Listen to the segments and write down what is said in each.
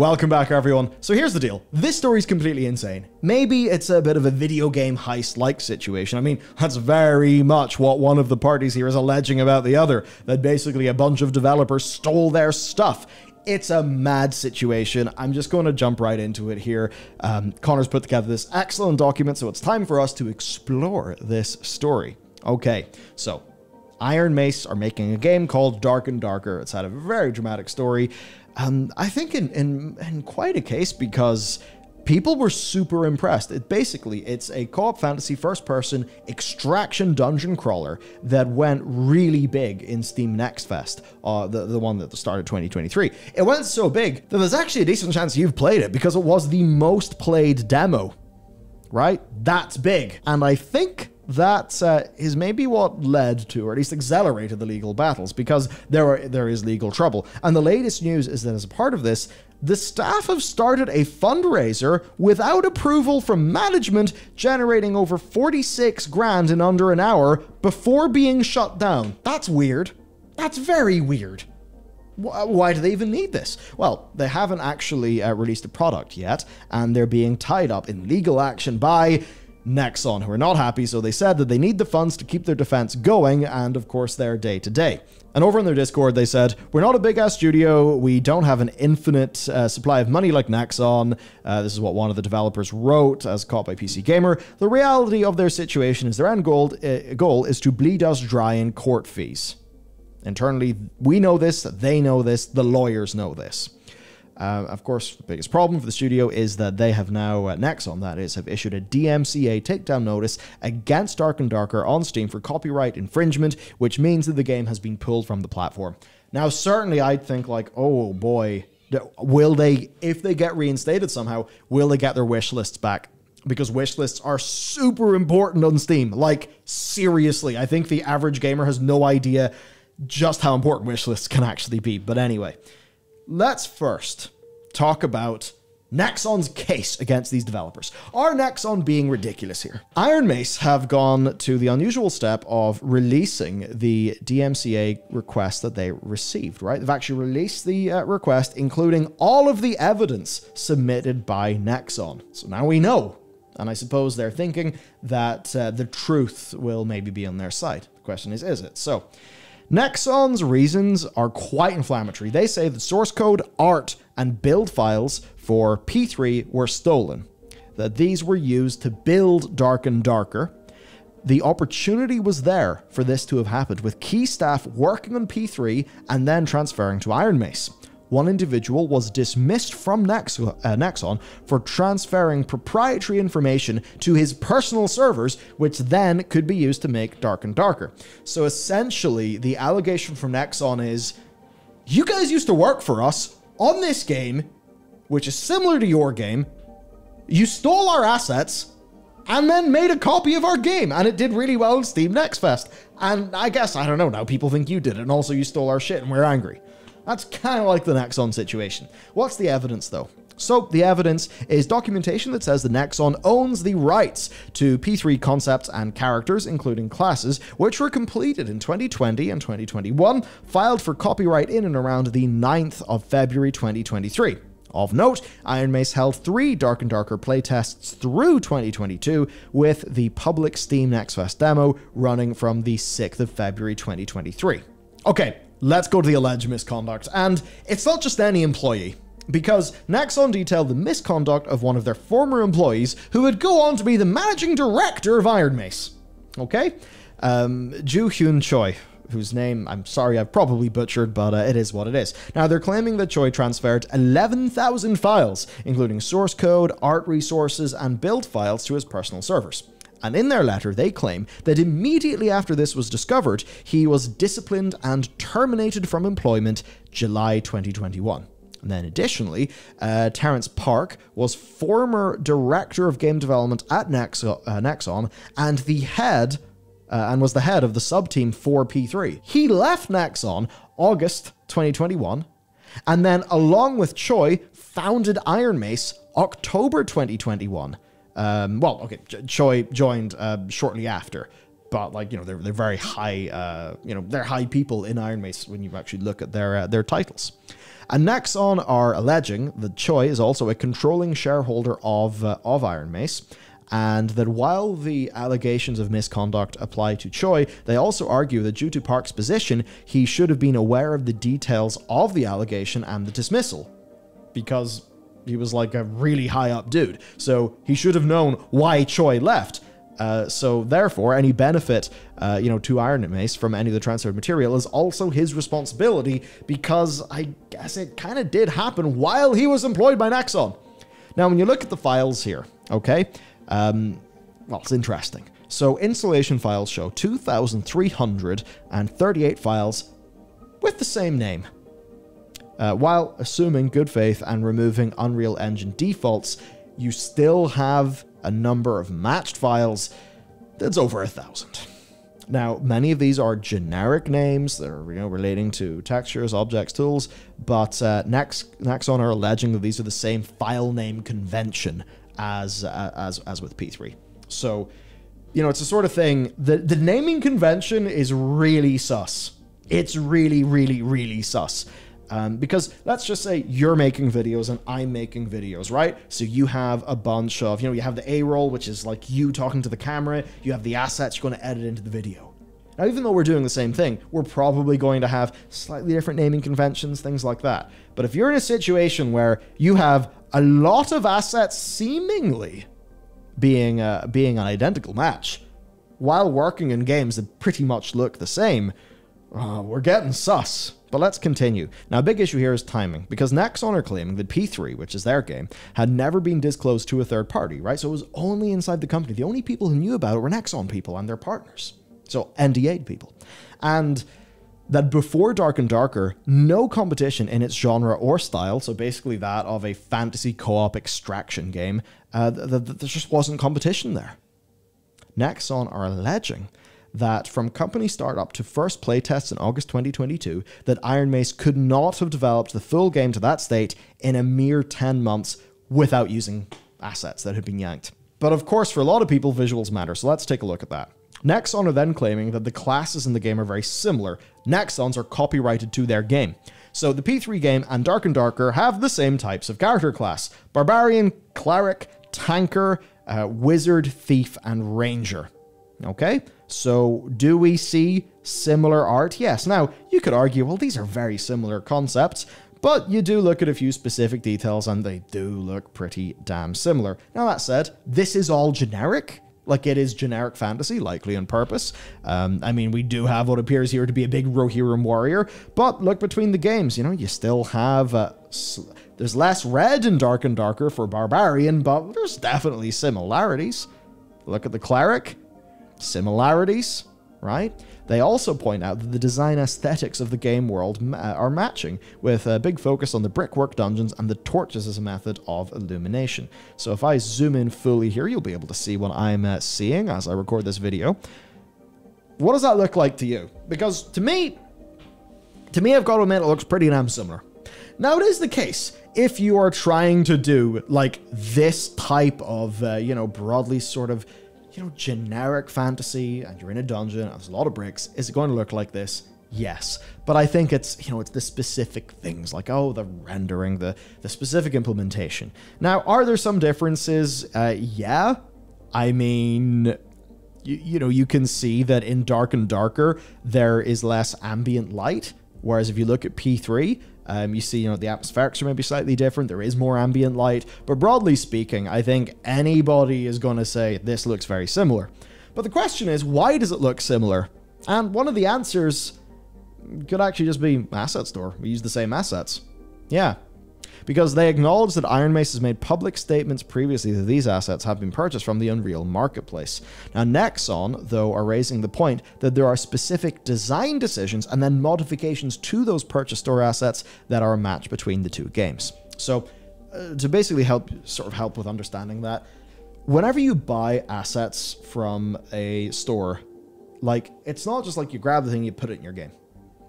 Welcome back, everyone. So here's the deal. This story's completely insane. Maybe it's a bit of a video game heist-like situation. I mean, that's very much what one of the parties here is alleging about the other, that basically a bunch of developers stole their stuff. It's a mad situation. I'm just going to jump right into it here. Connor's put together this excellent document, so it's time for us to explore this story. Okay, so Iron Mace are making a game called Dark and Darker. It's had a very dramatic story. I think in quite a case because people were super impressed. It's a co-op fantasy first-person extraction dungeon crawler that went really big in Steam Next Fest, the one that started 2023. It went so big that there's actually a decent chance you've played it because it was the most played demo, right? That's big. And I think that is maybe what led to, or at least accelerated, the legal battles, because there is legal trouble. And the latest news is that as a part of this, the staff have started a fundraiser without approval from management, generating over 46 grand in under an hour before being shut down. That's weird. That's very weird. Why do they even need this? Well, they haven't actually released a product yet, and they're being tied up in legal action by Nexon, who are not happy, so they said that they need the funds to keep their defense going and, of course, their day-to-day. And over in their Discord, they said, we're not a big-ass studio, we don't have an infinite supply of money like Nexon. This is what one of the developers wrote, as caught by PC Gamer. The reality of their situation is their end goal is to bleed us dry in court fees. Internally, we know this, they know this, the lawyers know this. Of course, the biggest problem for the studio is that they have now, Nexon that is, have issued a DMCA takedown notice against Dark and Darker on Steam for copyright infringement, which means that the game has been pulled from the platform. Now, certainly I'd think like, oh boy, will they, if they get reinstated somehow, will they get their wish lists back? Because wish lists are super important on Steam. Like, seriously, I think the average gamer has no idea just how important wish lists can actually be. But anyway, let's first talk about Nexon's case against these developers. Are Nexon being ridiculous here? Iron Mace have gone to the unusual step of releasing the DMCA request that they received, right? They've actually released the request, including all of the evidence submitted by Nexon. So now we know. And I suppose they're thinking that the truth will maybe be on their side. The question is it? So Nexon's reasons are quite inflammatory. They say that source code, art, and build files for P3 were stolen, that these were used to build Dark and Darker. The opportunity was there for this to have happened, with key staff working on P3 and then transferring to Iron Mace. One individual was dismissed from Nexon for transferring proprietary information to his personal servers, which then could be used to make Dark and Darker. So essentially, the allegation from Nexon is, you guys used to work for us on this game, which is similar to your game. You stole our assets and then made a copy of our game, and it did really well in Steam Next Fest. And I guess, I don't know, now people think you did it, and also you stole our shit and we're angry. That's kind of like the Nexon situation. What's the evidence, though? So, the evidence is documentation that says that Nexon owns the rights to P3 concepts and characters, including classes, which were completed in 2020 and 2021, filed for copyright in and around the 9th of February 2023. Of note, Iron Mace held 3 Dark and Darker playtests through 2022, with the public Steam Next Fest demo running from the 6th of February 2023. Okay, let's go to the alleged misconduct, and it's not just any employee, because Nexon detailed the misconduct of one of their former employees who would go on to be the managing director of Iron Mace. Okay? Ju Hyun Choi, whose name, I'm sorry, I've probably butchered, but it is what it is. Now, they're claiming that Choi transferred 11,000 files, including source code, art resources, and build files to his personal servers. And in their letter, they claim that immediately after this was discovered, he was disciplined and terminated from employment July 2021. And then additionally, Terrence Park was former director of game development at Nexon and the head and was the head of the sub-team for P3. He left Nexon August 2021, and then along with Choi, founded Iron Mace October 2021. Well, okay, Choi joined shortly after, but like, you know, they're very high, you know, they're high people in Iron Mace when you actually look at their titles. And Nexon are alleging that Choi is also a controlling shareholder of Iron Mace, and that while the allegations of misconduct apply to Choi, they also argue that due to Park's position, he should have been aware of the details of the allegation and the dismissal, because he was like a really high up dude. So he should have known why Choi left. So therefore, any benefit, to Iron Mace from any of the transferred material is also his responsibility, because I guess it kind of did happen while he was employed by Nexon. Now, when you look at the files here, okay, well, it's interesting. So installation files show 2,338 files with the same name. While assuming good faith and removing Unreal Engine defaults, you still have a number of matched files that's over 1,000. Now, many of these are generic names that are, relating to textures, objects, tools, but Nexon are alleging that these are the same file name convention as with P3. So, it's a sort of thing. The naming convention is really sus. It's really, really, really sus. Because let's just say you're making videos and I'm making videos, right? So you have a bunch of, you have the A-roll, which is like you talking to the camera. You have the assets you're going to edit into the video. Now, even though we're doing the same thing, we're probably going to have slightly different naming conventions, things like that. But if you're in a situation where you have a lot of assets seemingly being an identical match, while working in games that pretty much look the same, we're getting sus. But let's continue. Now, a big issue here is timing, because Nexon are claiming that P3, which is their game, had never been disclosed to a third party, right? So it was only inside the company. The only people who knew about it were Nexon people and their partners. So NDA'd people. And that before Dark and Darker, no competition in its genre or style, so basically that of a fantasy co-op extraction game, there just wasn't competition there. Nexon are alleging that from company startup to first playtests in August 2022, that Iron Mace could not have developed the full game to that state in a mere 10 months without using assets that had been yanked. But of course, for a lot of people, visuals matter, so let's take a look at that. Nexon are then claiming that the classes in the game are very similar. Nexons are copyrighted to their game. So the P3 game and Dark and Darker have the same types of character class: Barbarian, Cleric, Tanker, Wizard, Thief, and Ranger. Okay, so do we see similar art? Yes. Now, you could argue, well, these are very similar concepts, but you do look at a few specific details and they do look pretty damn similar. Now, that said, this is all generic. Like, it is generic fantasy, likely on purpose. I mean, we do have what appears here to be a big Rohirrim warrior, but look between the games, you still have... there's less red in Dark and Darker for Barbarian, but there's definitely similarities. Look at the Cleric. Similarities, right? They also point out that the design aesthetics of the game world are matching, with a big focus on the brickwork dungeons and the torches as a method of illumination. So if I zoom in fully here, you'll be able to see what I'm seeing as I record this video. What does that look like to you? Because to me, I've got to admit, it looks pretty damn similar. Now, it is the case, if you are trying to do, like, this type of, broadly sort of, generic fantasy, and you're in a dungeon, and there's a lot of bricks, is it going to look like this? Yes. But I think it's, it's the specific things, like, the rendering, the specific implementation. Now, are there some differences? Yeah. I mean, you can see that in Dark and Darker, there is less ambient light, whereas if you look at P3, you see, the atmospherics are maybe slightly different. There is more ambient light. But broadly speaking, I think anybody is going to say this looks very similar. But the question is, why does it look similar? And one of the answers could actually just be asset store. We use the same assets. Yeah. Because they acknowledge that Iron Mace has made public statements previously that these assets have been purchased from the Unreal Marketplace. Now, Nexon, though, are raising the point that there are specific design decisions and then modifications to those purchase store assets that are a match between the two games. So, to basically help with understanding that, whenever you buy assets from a store, like, it's not just like you grab the thing, you put it in your game.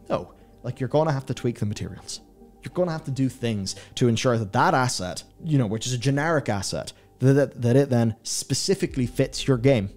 No, like, you're going to have to tweak the materials. You're going to have to do things to ensure that that asset, which is a generic asset, that it then specifically fits your game.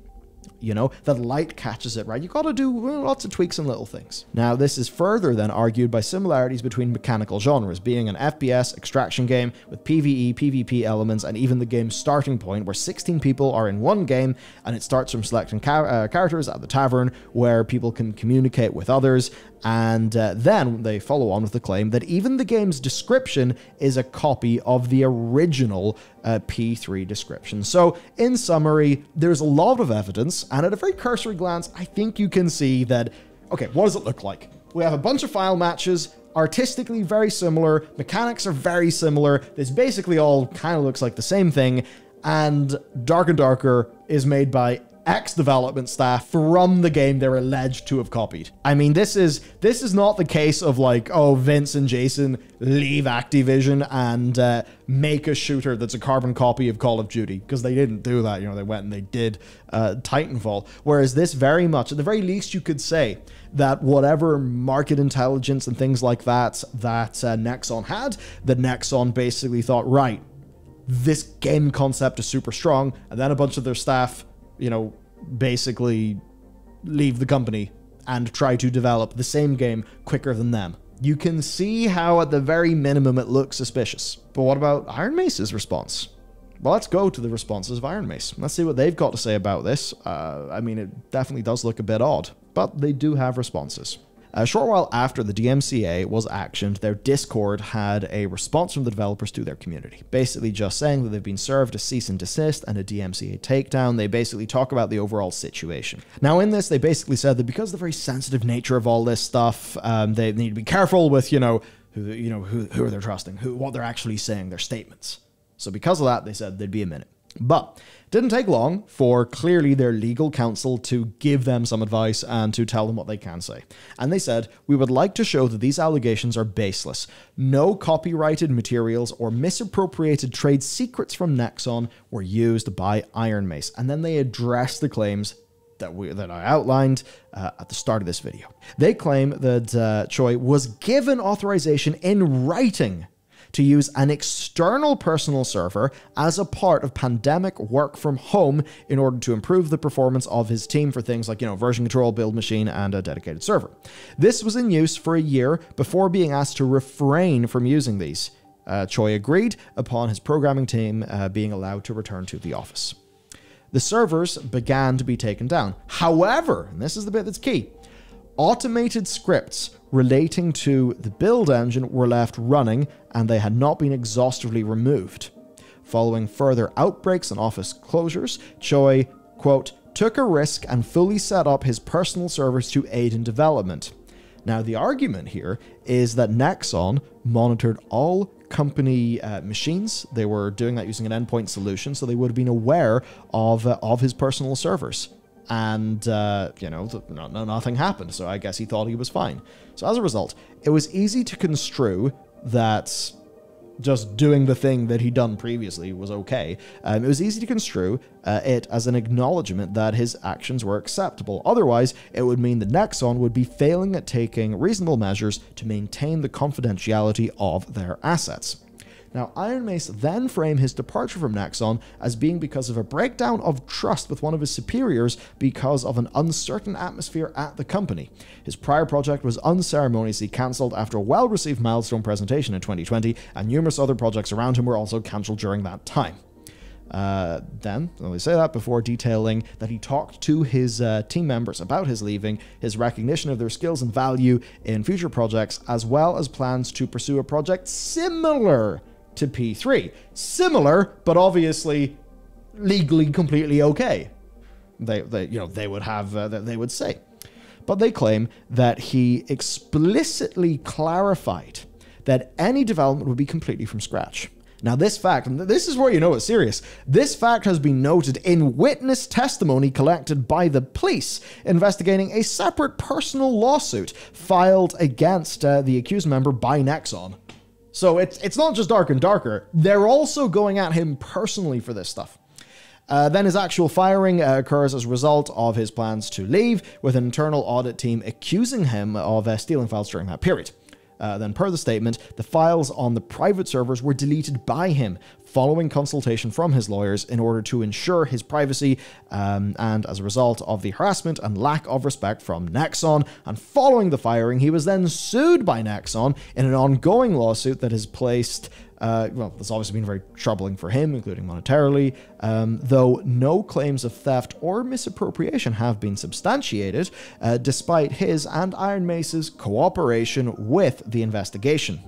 You know, the light catches it, right? You gotta do lots of tweaks and little things. Now, this is further then argued by similarities between mechanical genres, being an FPS extraction game with PvE, PvP elements, and even the game's starting point, where 16 people are in one game, and it starts from selecting characters at the tavern, where people can communicate with others, and then they follow on with the claim that even the game's description is a copy of the original P3 description. So, in summary, there's a lot of evidence, and at a very cursory glance, I think you can see that, okay, what does it look like? We have a bunch of file matches, artistically very similar, mechanics are very similar, this basically all kind of looks like the same thing, and Dark and Darker is made by ex-development staff from the game they're alleged to have copied. I mean, this is not the case of like, oh, Vince and Jason leave Activision and make a shooter that's a carbon copy of Call of Duty, because they didn't do that. You know, they went and they did Titanfall. Whereas this very much, at the very least, you could say that whatever market intelligence and things like that Nexon had, that Nexon basically thought, right, this game concept is super strong, and then a bunch of their staff, you know, basically leave the company and try to develop the same game quicker than them. You can see how at the very minimum it looks suspicious. But what about Iron Mace's response? Well, let's go to the responses of Iron Mace. Let's see what they've got to say about this. I mean, it definitely does look a bit odd, but they do have responses. A short while after the DMCA was actioned, their Discord had a response from the developers to their community, basically just saying that they've been served a cease and desist and a DMCA takedown. They basically talk about the overall situation. Now, in this, they basically said that because of the very sensitive nature of all this stuff, they need to be careful with, who they're trusting, what they're actually saying, their statements. So because of that, they said they'd be a minute. But it didn't take long for clearly their legal counsel to give them some advice and to tell them what they can say. And they said, "We would like to show that these allegations are baseless. No copyrighted materials or misappropriated trade secrets from Nexon were used by Iron Mace." And then they addressed the claims that I outlined at the start of this video. They claim that Choi was given authorization in writing to use an external personal server as a part of pandemic work from home in order to improve the performance of his team for things like, version control, build machine, and a dedicated server. This was in use for a year before being asked to refrain from using these. Choi agreed upon his programming team being allowed to return to the office. The servers began to be taken down. However, and this is the bit that's key, automated scripts relating to the build engine were left running, and they had not been exhaustively removed. Following further outbreaks and office closures, Choi, quote, took a risk and fully set up his personal servers to aid in development. Now, the argument here is that Nexon monitored all company machines. They were doing that using an endpoint solution, so they would have been aware of his personal servers. And, nothing happened, so I guess he thought he was fine. So as a result, it was easy to construe that just doing the thing that he'd done previously was okay. It was easy to construe it as an acknowledgement that his actions were acceptable. Otherwise, it would mean that Nexon would be failing at taking reasonable measures to maintain the confidentiality of their assets. Now, Iron Mace then framed his departure from Nexon as being because of a breakdown of trust with one of his superiors because of an uncertain atmosphere at the company. His prior project was unceremoniously cancelled after a well-received milestone presentation in 2020, and numerous other projects around him were also cancelled during that time. Then, let me say that before detailing that he talked to his team members about his leaving, his recognition of their skills and value in future projects, as well as plans to pursue a project similar to P3. Similar, but obviously legally completely okay. They would say. But they claim that he explicitly clarified that any development would be completely from scratch. Now, this fact, and this is where you know it's serious, this fact has been noted in witness testimony collected by the police investigating a separate personal lawsuit filed against the accused member by Nexon. So it's not just Dark and Darker, they're also going at him personally for this stuff. Then his actual firing occurs as a result of his plans to leave, with an internal audit team accusing him of stealing files during that period. Then per the statement, the files on the private servers were deleted by him following consultation from his lawyers in order to ensure his privacy, and as a result of the harassment and lack of respect from Nexon. And following the firing, he was then sued by Nexon in an ongoing lawsuit that has placed well, that's obviously been very troubling for him, including monetarily, though no claims of theft or misappropriation have been substantiated, despite his and Iron Mace's cooperation with the investigation.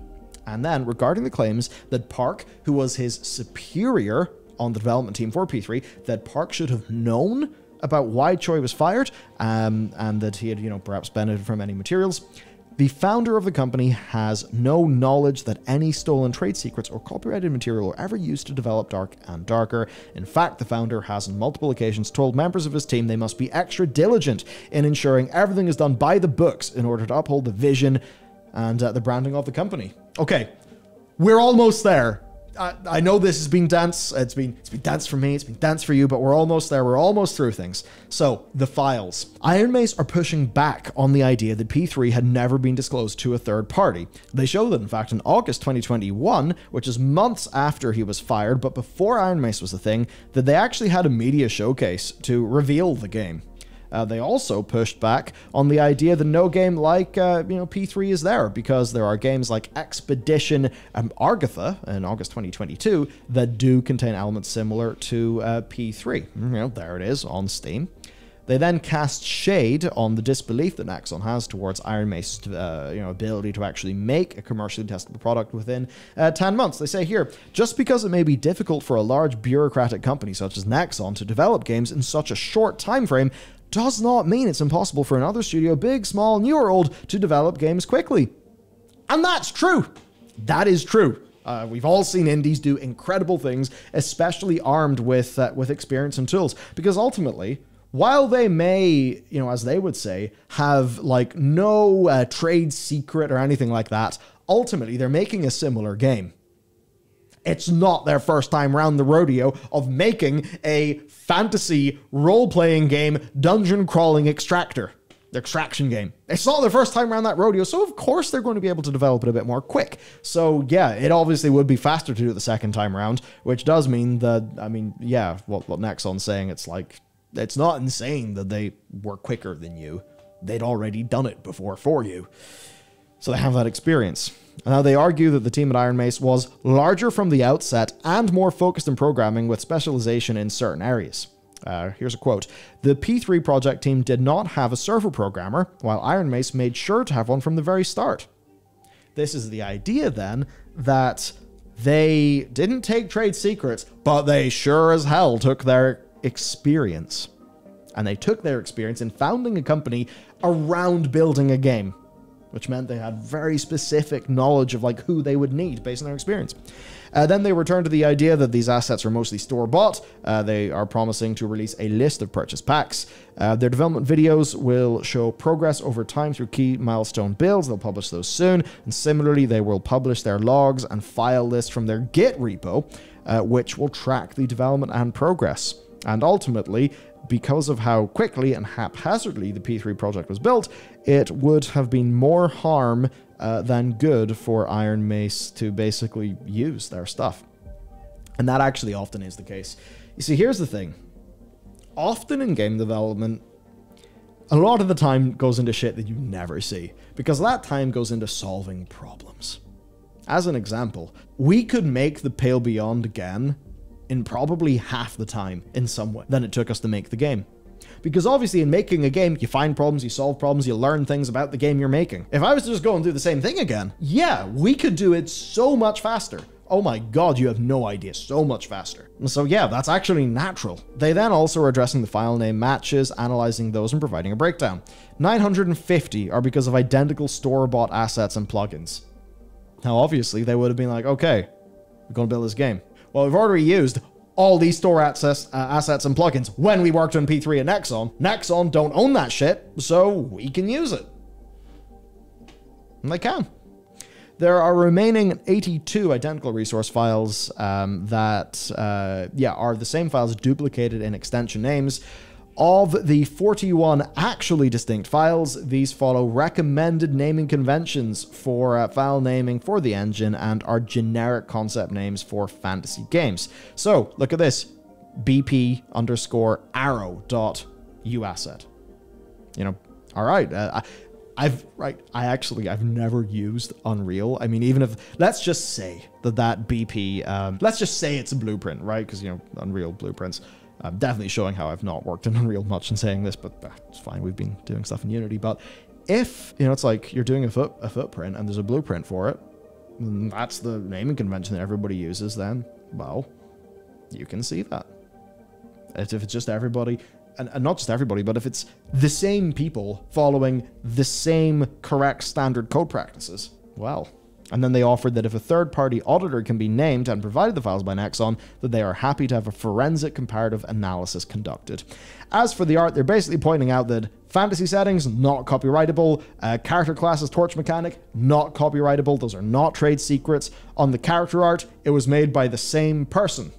And then, regarding the claims that Park, who was his superior on the development team for P3, that Park should have known about why Choi was fired, and that he had, perhaps benefited from any materials. The founder of the company has no knowledge that any stolen trade secrets or copyrighted material were ever used to develop Dark and Darker. In fact, the founder has on multiple occasions told members of his team they must be extra diligent in ensuring everything is done by the books in order to uphold the vision and the branding of the company. Okay, we're almost there. I know this has been dense. It's been dense for me. It's been dense for you, but we're almost there. We're almost through things. So the files. Iron Mace are pushing back on the idea that P3 had never been disclosed to a third party. They show that, in fact, in August 2021, which is months after he was fired, but before Iron Mace was a thing, that they actually had a media showcase to reveal the game. They also pushed back on the idea that no game like, P3 is there, because there are games like Expedition and Argatha in August 2022 that do contain elements similar to P3. There it is on Steam. They then cast shade on the disbelief that Nexon has towards Iron Mace's ability to actually make a commercially testable product within 10 months. They say here, just because it may be difficult for a large bureaucratic company such as Nexon to develop games in such a short time frame, does not mean it's impossible for another studio, big, small, new or old, to develop games quickly. And that's true. That is true. We've all seen indies do incredible things, especially armed with experience and tools, because ultimately, while they may, as they would say, have no trade secret or anything like that, ultimately they're making a similar game. It's not their first time round the rodeo of making a fantasy role-playing game, dungeon-crawling extraction game. It's not their first time around that rodeo, so of course they're going to be able to develop it a bit more quick. So yeah, it obviously would be faster to do it the second time around, which does mean that, what Nexon's saying, it's not insane that they were quicker than you. They'd already done it before for you. So they have that experience. Now, they argue that the team at Iron Mace was larger from the outset and more focused in programming with specialization in certain areas. Here's a quote. The P3 project team did not have a server programmer, while Iron Mace made sure to have one from the very start. This is the idea, then, that they didn't take trade secrets, but they sure as hell took their experience. And they took their experience in founding a company around building a game, which meant they had very specific knowledge of who they would need based on their experience. Then they returned to the idea that these assets are mostly store-bought. They are promising to release a list of purchase packs. Their development videos will show progress over time through key milestone builds. They'll publish those soon. And similarly, they will publish their logs and file lists from their Git repo, which will track the development and progress. And ultimately, because of how quickly and haphazardly the P3 project was built, it would have been more harm than good for Iron Mace to basically use their stuff. And that actually often is the case. You see, here's the thing. Often in game development, a lot of the time goes into shit that you never see, because that time goes into solving problems. As an example, we could make the Pale Beyond again in probably half the time in some way than it took us to make the game. Because obviously in making a game, you find problems, you solve problems, you learn things about the game you're making. If I was to just go and do the same thing again, yeah, we could do it so much faster. Oh my god, you have no idea, so much faster. So yeah, that's actually natural. They then also are addressing the file name matches, analyzing those and providing a breakdown. 950 are because of identical store-bought assets and plugins. Now obviously they would have been like, okay, we're gonna build this game. Well, we've already used all these store assets and plugins when we worked on P3 and Nexon. Nexon don't own that shit, so we can use it. And they can. There are remaining 82 identical resource files that are the same files duplicated in extension names. Of the 41 actually distinct files, these follow recommended naming conventions for file naming for the engine and are generic concept names for fantasy games. So, look at this. BP_arrow.uasset. You know, all right. I've never used Unreal. I mean, even if, let's just say that BP, let's just say it's a blueprint, right? Because, you know, Unreal blueprints. I'm definitely showing how I've not worked in Unreal much in saying this, but it's fine. We've been doing stuff in Unity. But if, you know, it's like you're doing a footprint and there's a blueprint for it, and that's the naming convention that everybody uses, then, well, you can see that. If it's just everybody, and not just everybody, but if it's the same people following the same correct standard code practices, well. And then they offered that if a third-party auditor can be named and provided the files by Nexon, that they are happy to have a forensic comparative analysis conducted. As for the art, they're basically pointing out that fantasy settings, not copyrightable. Character classes, torch mechanic, not copyrightable. Those are not trade secrets. On the character art, it was made by the same person.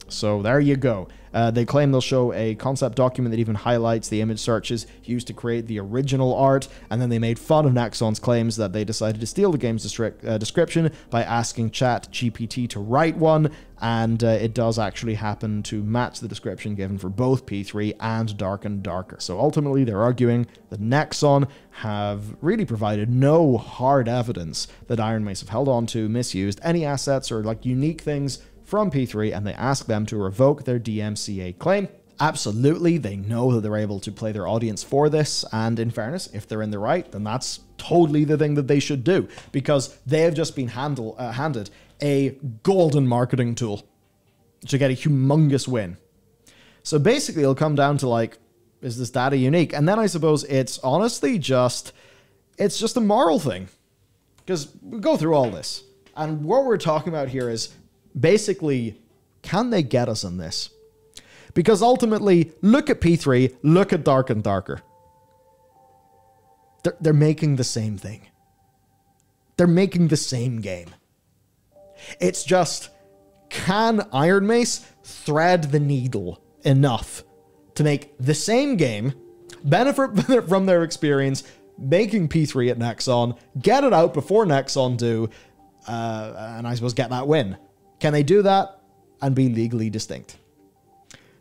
So there you go. They claim they'll show a concept document that even highlights the image searches used to create the original art, and then they made fun of Nexon's claims that they decided to steal the game's description by asking ChatGPT to write one, and it does actually happen to match the description given for both P3 and Dark and Darker. So ultimately, they're arguing that Nexon have really provided no hard evidence that Iron Mace have held on to, misused any assets or like unique things from P3, and they ask them to revoke their DMCA claim. Absolutely, they know that they're able to play their audience for this, and in fairness, if they're in the right, then that's totally the thing that they should do, because they have just been handed a golden marketing tool to get a humongous win. So basically, it'll come down to like, is this data unique? And then I suppose it's honestly just a moral thing, because we go through all this, and what we're talking about here is basically, can they get us on this? Because ultimately, look at P3, look at Dark and Darker. They're making the same thing. They're making the same game. It's just, can Iron Mace thread the needle enough to make the same game, benefit from their experience making P3 at Nexon, get it out before Nexon do, and I suppose get that win? Can they do that and be legally distinct?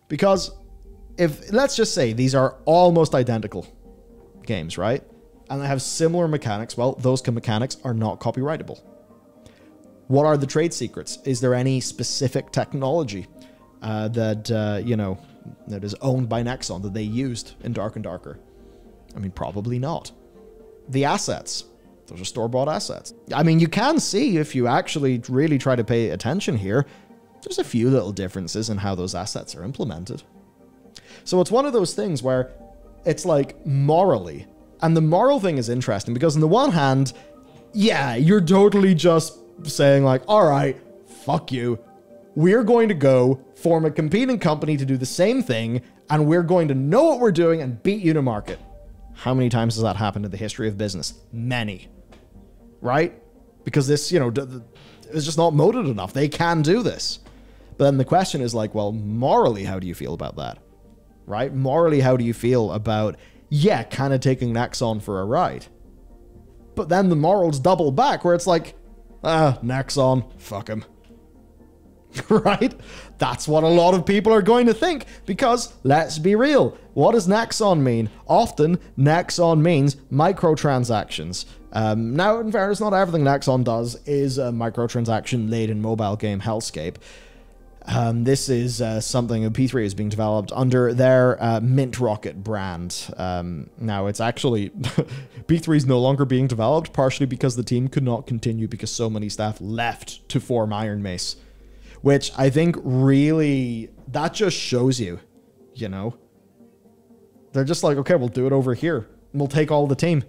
Because if, let's just say these are almost identical games, right? And they have similar mechanics, well, those mechanics are not copyrightable. What are the trade secrets? Is there any specific technology that, you know, that is owned by Nexon that they used in Dark and Darker? I mean, probably not. The assets. Those are store-bought assets. I mean, you can see, if you actually really try to pay attention here, there's a few little differences in how those assets are implemented. So it's one of those things where it's like morally, and the moral thing is interesting because on the one hand, yeah, you're totally just saying like, all right, fuck you. We're going to go form a competing company to do the same thing, and we're going to know what we're doing and beat you to market. How many times has that happened in the history of business? Many. Right? Because this, you know, is just not moated enough. They can do this. But then the question is like, well, morally, how do you feel about that? Right? Morally, how do you feel about, yeah, kind of taking Nexon for a ride? But then the morals double back where it's like, Nexon, fuck him. Right? That's what a lot of people are going to think, because let's be real. What does Nexon mean? Often, Nexon means microtransactions. Now, in fairness, not everything Nexon does is a microtransaction-laden mobile game hellscape. This is something that P3 is being developed under their Mint Rocket brand. Now, it's actually... P3 is no longer being developed, partially because the team could not continue because so many staff left to form Iron Mace. Which I think really, that just shows you, you know? They're just like, okay, we'll do it over here. And we'll take all the team.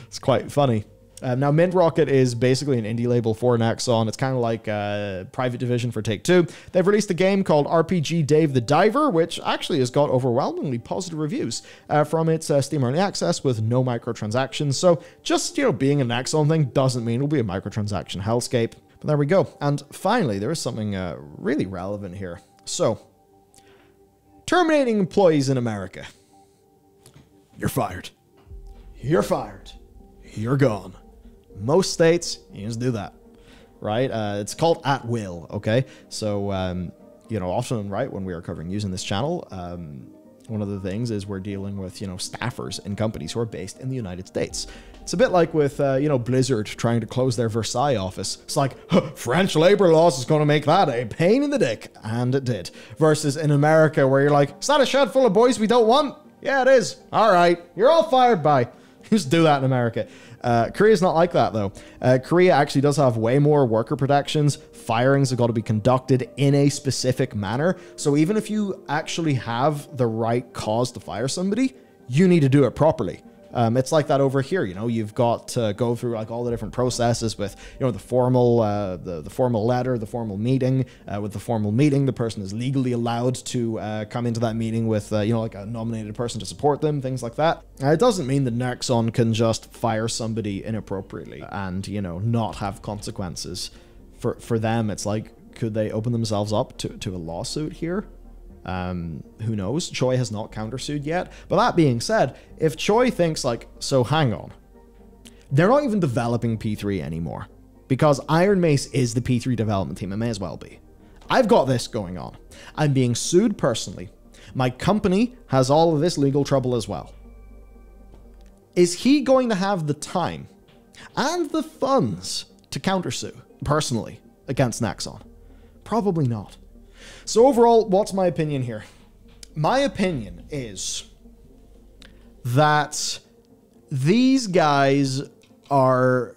It's quite funny. Now, Mint Rocket is basically an indie label for Nexon. It's kind of like a private division for Take-Two. They've released a game called RPG Dave the Diver, which actually has got overwhelmingly positive reviews from its Steam Early Access with no microtransactions. So just, you know, being a Nexon thing doesn't mean it'll be a microtransaction hellscape. But there we go. And finally, there is something really relevant here. So, terminating employees in America. You're fired. You're fired. You're gone. Most states, you just do that, right? It's called at will, okay? So, you know, often, right, when we are covering news in this channel, one of the things is we're dealing with, you know, staffers in companies who are based in the United States. It's a bit like with, you know, Blizzard trying to close their Versailles office. It's like, French labor laws is going to make that a pain in the dick. And it did. Versus in America where you're like, is that a shed full of boys we don't want? Yeah, it is. All right. You're all fired. Bye. Just do that in America. Korea's not like that, though. Korea actually does have way more worker protections. Firings have got to be conducted in a specific manner. So even if you actually have the right cause to fire somebody, you need to do it properly. It's like that over here, you know, you've got to go through like all the different processes with, you know, the formal letter, the formal meeting. With the formal meeting, the person is legally allowed to come into that meeting with, you know, like a nominated person to support them, things like that. It doesn't mean that Nexon can just fire somebody inappropriately and, you know, not have consequences. For them, it's like, could they open themselves up to a lawsuit here? Who knows? Choi has not countersued yet. But that being said, if Choi thinks like, so hang on, they're not even developing P3 anymore because Iron Mace is the P3 development team. It may as well be. I've got this going on. I'm being sued personally. My company has all of this legal trouble as well. Is he going to have the time and the funds to countersue personally against Nexon? Probably not. So overall, what's my opinion here? My opinion is that these guys are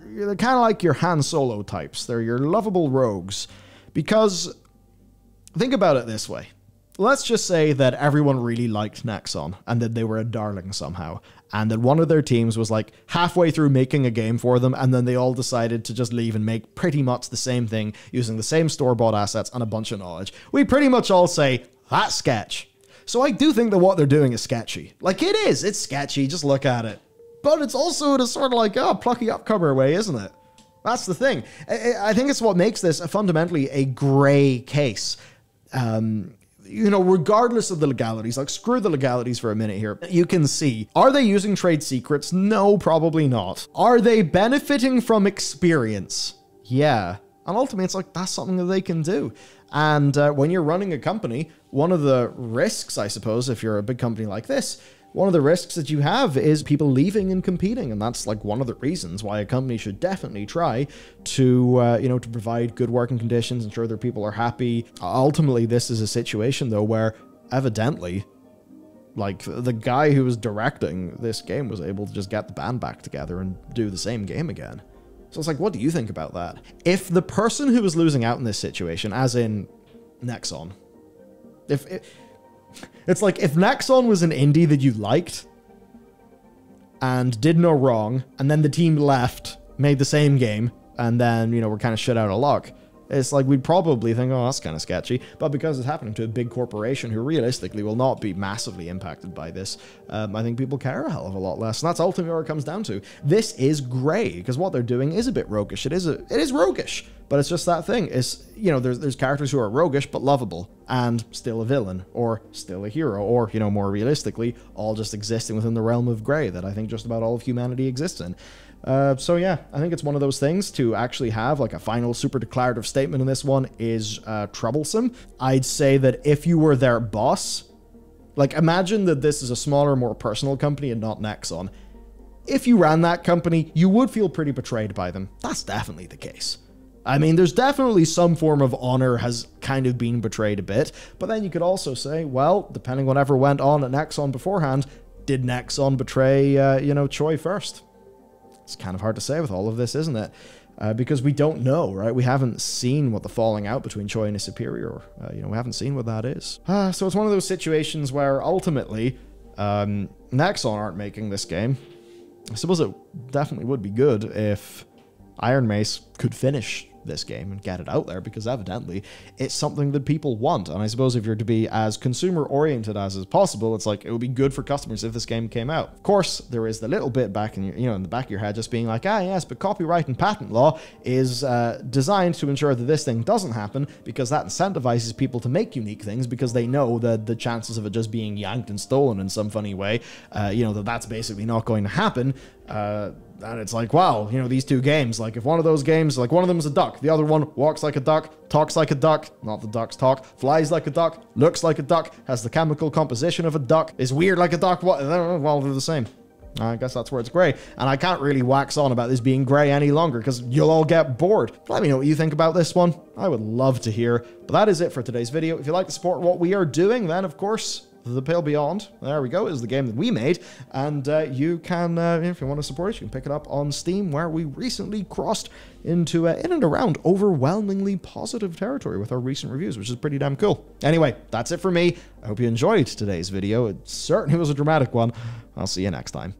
they're kind of like your Han Solo types. They're your lovable rogues. Because think about it this way. Let's just say that everyone really liked Nexon and that they were a darling somehow. And that one of their teams was like halfway through making a game for them and then they all decided to just leave and make pretty much the same thing using the same store-bought assets and a bunch of knowledge. We pretty much all say, that's sketch. So I do think that what they're doing is sketchy. Like it is, it's sketchy, just look at it. But it's also in a sort of like, oh, plucky upcomer way, isn't it? That's the thing. I think it's what makes this fundamentally a gray case. You know, regardless of the legalities, like screw the legalities for a minute here, you can see, are they using trade secrets? No, probably not. Are they benefiting from experience? Yeah. And ultimately, it's like, that's something that they can do. And when you're running a company, one of the risks, I suppose, if you're a big company like this, one of the risks that you have is people leaving and competing. And that's like one of the reasons why a company should definitely try to, you know, to provide good working conditions, ensure their people are happy. Ultimately, this is a situation, though, where evidently, like the guy who was directing this game was able to just get the band back together and do the same game again. So it's like, what do you think about that? If the person who was losing out in this situation, as in Nexon, it's like if Nexon was an indie that you liked and did no wrong, and then the team left, made the same game, and then, you know, we're kind of shit out of luck. It's like we'd probably think, oh, that's kind of sketchy. But because it's happening to a big corporation who realistically will not be massively impacted by this, I think people care a hell of a lot less. And that's ultimately what it comes down to. This is gray, because what they're doing is a bit roguish. It is roguish, but it's just that thing. It's, you know, there's characters who are roguish but lovable and still a villain or still a hero or, you know, more realistically, all just existing within the realm of gray that I think just about all of humanity exists in. So yeah, I think it's one of those things to actually have like a final super declarative statement in this one is troublesome. I'd say that if you were their boss, like imagine that this is a smaller, more personal company and not Nexon. If you ran that company, you would feel pretty betrayed by them. That's definitely the case. I mean, there's definitely some form of honor has kind of been betrayed a bit, but then you could also say, well, depending on whatever went on at Nexon beforehand, did Nexon betray, you know, Choi first? It's kind of hard to say with all of this, isn't it? Because we don't know, right? We haven't seen what the falling out between Choi and his superior, you know, we haven't seen what that is. So it's one of those situations where ultimately, Nexon aren't making this game. I suppose it definitely would be good if Iron Mace could finish this game and get it out there, because evidently it's something that people want. And I suppose if you're to be as consumer oriented as is possible, it's like it would be good for customers if this game came out. Of course, there is the little bit back in your, in the back of your head, just being like, ah, yes, but copyright and patent law is designed to ensure that this thing doesn't happen, because that incentivizes people to make unique things, because they know that the chances of it just being yanked and stolen in some funny way, that's basically not going to happen. And it's like, wow, these two games, like if one of those games, like one of them is a duck, the other one walks like a duck, talks like a duck, not the ducks talk, flies like a duck, looks like a duck, has the chemical composition of a duck, is weird like a duck, well, they're the same. I guess that's where it's gray. And I can't really wax on about this being gray any longer, because you'll all get bored. Let me know what you think about this one. I would love to hear. But that is it for today's video. If you'd like to support what we are doing, then of course, The Pale Beyond, there we go, is the game that we made. And you can, if you want to support it, you can pick it up on Steam, where we recently crossed into in and around overwhelmingly positive territory with our recent reviews, which is pretty damn cool. Anyway, that's it for me. I hope you enjoyed today's video. It certainly was a dramatic one. I'll see you next time.